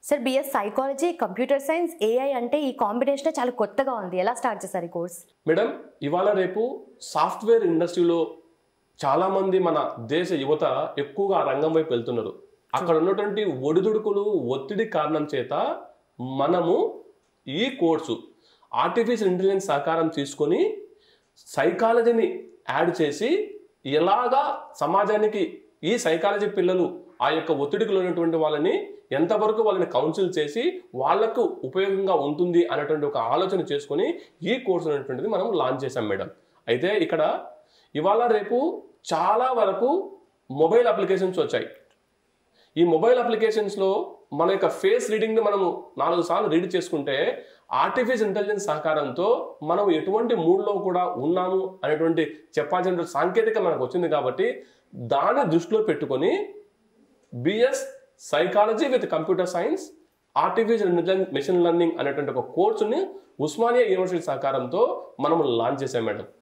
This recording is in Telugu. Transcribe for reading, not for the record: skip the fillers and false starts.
Sir BS psychology, computer science, AI అంటే ఈ కాంబినేషన్ చాలా కొత్తగా ఉంది. ఎలా స్టార్ట్ చేశారు ఈ కోర్స్? మేడం, ఇవాళ రేపు సాఫ్ట్వేర్ ఇండస్ట్రీలో చాలామంది మన దేశ యువత ఎక్కువగా ఆ రంగం వైపు వెళ్తున్నారు. అక్కడ ఉన్నటువంటి ఒడిదుడుకులు, ఒత్తిడి కారణం చేత మనము ఈ కోర్సు ఆర్టిఫిషియల్ ఇంటెలిజెన్స్ సహకారం తీసుకొని సైకాలజీని యాడ్ చేసి ఎలాగా సమాజానికి ఈ సైకాలజీ పిల్లలు ఆ యొక్క ఒత్తిడికి ఉన్నటువంటి వాళ్ళని ఎంతవరకు వాళ్ళని కౌన్సిల్ చేసి వాళ్లకు ఉపయోగంగా ఉంటుంది అనేటువంటి ఒక ఆలోచన చేసుకొని ఈ కోర్సు అనేటువంటిది మనం లాంచ్ చేసాం మేడం. అయితే ఇక్కడ ఇవాళ రేపు చాలా వరకు మొబైల్ అప్లికేషన్స్ వచ్చాయి. ఈ మొబైల్ అప్లికేషన్స్లో మన యొక్క ఫేస్ రీడింగ్ని మనము 4 సార్లు రీడ్ చేసుకుంటే ఆర్టిఫిషియల్ ఇంటెలిజెన్స్ సహకారంతో మనం ఎటువంటి మూడ్లో కూడా ఉన్నాము అనేటువంటి చెప్పాల్సిన సాంకేతికత మనకు వచ్చింది. కాబట్టి దాన్ని దృష్టిలో పెట్టుకొని BS psychology with computer science, artificial intelligence, machine learning అనేటువంటి ఒక కోర్సుని ఉస్మానియా యూనివర్సిటీ సహకారంతో మనం లాంచ్ చేసాం మేడం.